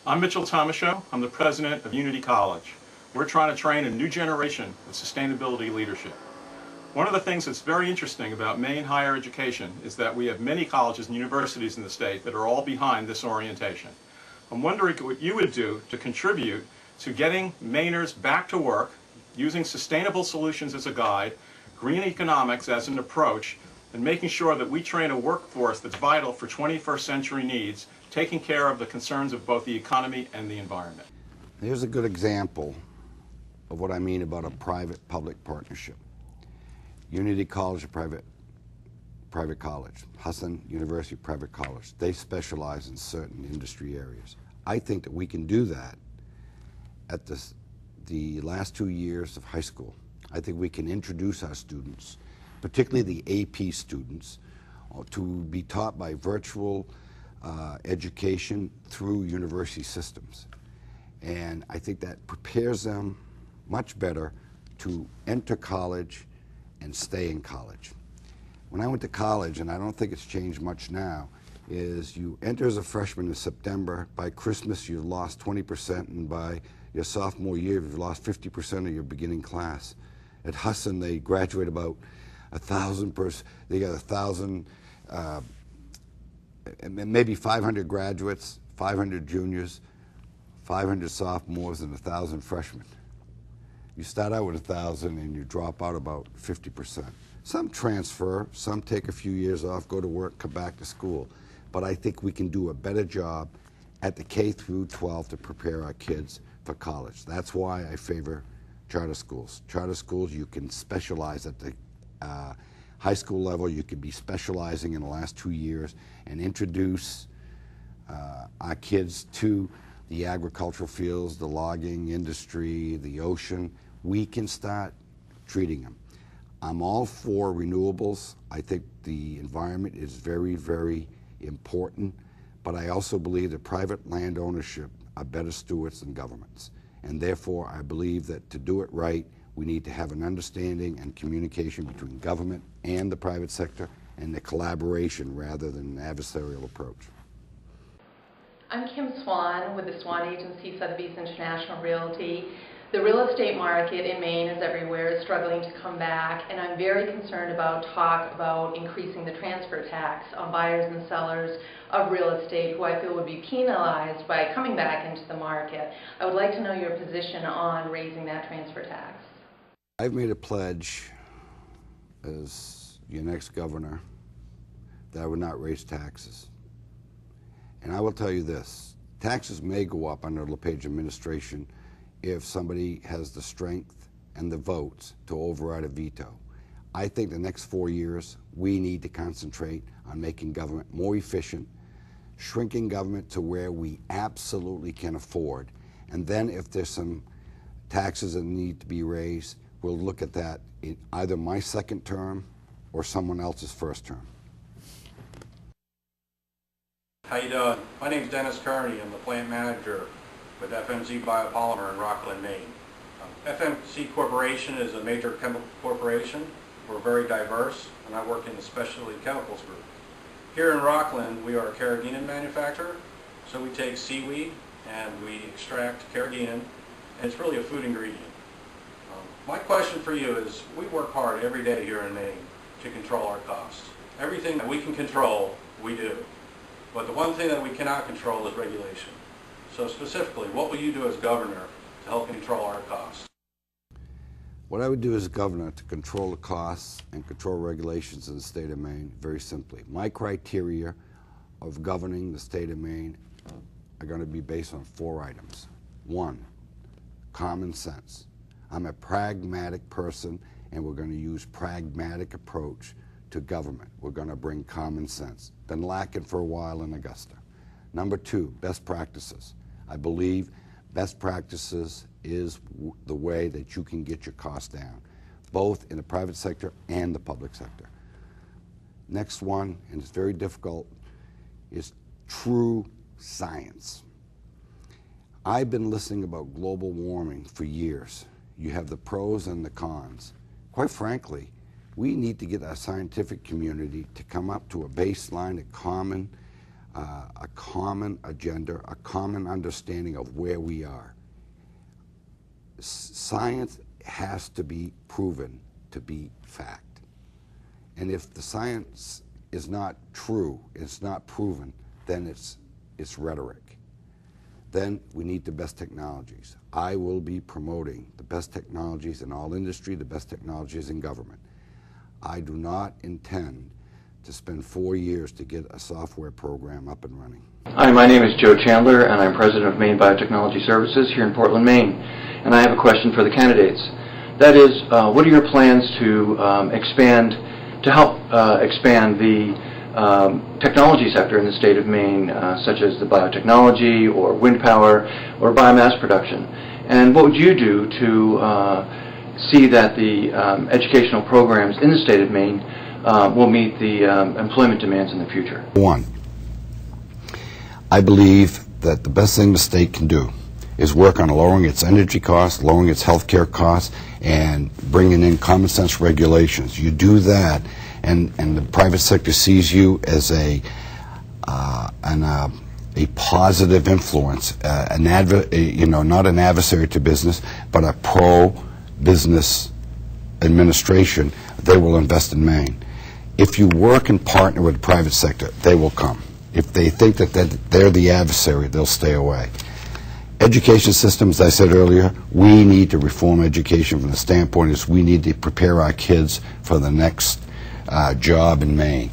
I'm Mitchell Tomashow. I'm the president of Unity College. We're trying to train a new generation of sustainability leadership. One of the things that's very interesting about Maine higher education is that we have many colleges and universities in the state that are all behind this orientation. I'm wondering what you would do to contribute to getting Mainers back to work, using sustainable solutions as a guide, green economics as an approach, and making sure that we train a workforce that's vital for 21st century needs, taking care of the concerns of both the economy and the environment. Here's a good example of what I mean about a private-public partnership. Unity College, a private college. Husson University, private college. They specialize in certain industry areas. I think that we can do that at the last 2 years of high school. I think we can introduce our students, particularly the AP students, to be taught by virtual education through university systems. And I think that prepares them much better to enter college and stay in college. When I went to college, and I don't think it's changed much now, is you enter as a freshman in September, by Christmas you've lost 20%, and by your sophomore year you've lost 50% of your beginning class. At Husson they graduate about 1,000 they got 1,000, maybe 500 graduates, 500 juniors, 500 sophomores, and 1,000 freshmen. You start out with 1,000 and you drop out about 50%. Some transfer, some take a few years off, go to work, come back to school. But I think we can do a better job at the K through 12 to prepare our kids for college. That's why I favor charter schools. Charter schools, you can specialize at the high school level. You could be specializing in the last 2 years and introduce our kids to the agricultural fields, the logging industry, the ocean. We can start treating them. I'm all for renewables. I think the environment is very, very important, but I also believe that private land ownership are better stewards than governments. And therefore, I believe that to do it right, we need to have an understanding and communication between government and the private sector, and the collaboration rather than an adversarial approach. I'm Kim Swan with the Swan Agency, Sotheby's International Realty. The real estate market in Maine, as everywhere, is struggling to come back, and I'm very concerned about talk about increasing the transfer tax on buyers and sellers of real estate who I feel would be penalized by coming back into the market. I would like to know your position on raising that transfer tax. I've made a pledge as your next governor that I would not raise taxes. And I will tell you this, taxes may go up under the LePage administration if somebody has the strength and the votes to override a veto. I think the next 4 years, we need to concentrate on making government more efficient, shrinking government to where we absolutely can afford. And then if there's some taxes that need to be raised, we'll look at that in either my second term or someone else's first term. How you doing? My name's Dennis Kearney. I'm the plant manager with FMC Biopolymer in Rockland, Maine. FMC Corporation is a major chemical corporation. We're very diverse, and I work in the specialty chemicals group. Here in Rockland, we are a carrageenan manufacturer, so we take seaweed and we extract carrageenan, and it's really a food ingredient. My question for you is, we work hard every day here in Maine to control our costs. Everything that we can control, we do. But the one thing that we cannot control is regulation. So specifically, what will you do as governor to help control our costs? What I would do as governor to control the costs and control regulations in the state of Maine, very simply. My criteria of governing the state of Maine are going to be based on 4 items. 1, common sense. I'm a pragmatic person, and we're going to use pragmatic approach to government. We're going to bring common sense. Been lacking for a while in Augusta. Number 2, best practices. I believe best practices is the way that you can get your costs down, both in the private sector and the public sector. Next one, and it's very difficult, is true science. I've been listening about global warming for years. You have the pros and the cons. Quite frankly, we need to get our scientific community to come up to a baseline, a common a common agenda, a common understanding of where we are. Science has to be proven to be fact. And if the science is not true, it's not proven, then it's rhetoric. Then we need the best technologies. I will be promoting the best technologies in all industry, the best technologies in government. I do not intend to spend 4 years to get a software program up and running. Hi, my name is Joe Chandler, and I'm president of Maine Biotechnology Services here in Portland, Maine. And I have a question for the candidates. That is, what are your plans to help expand the technology sector in the state of Maine, such as the biotechnology or wind power or biomass production? And what would you do to see that the educational programs in the state of Maine will meet the employment demands in the future? One, I believe that the best thing the state can do is work on lowering its energy costs, lowering its health care costs, and bringing in common sense regulations. You do that, and the private sector sees you as a positive influence, not an adversary to business, but a pro-business administration. They will invest in Maine. If you work and partner with the private sector, they will come. If they think that they're the adversary, they'll stay away. Education systems, as I said earlier, we need to reform education from the standpoint is we need to prepare our kids for the next job in Maine.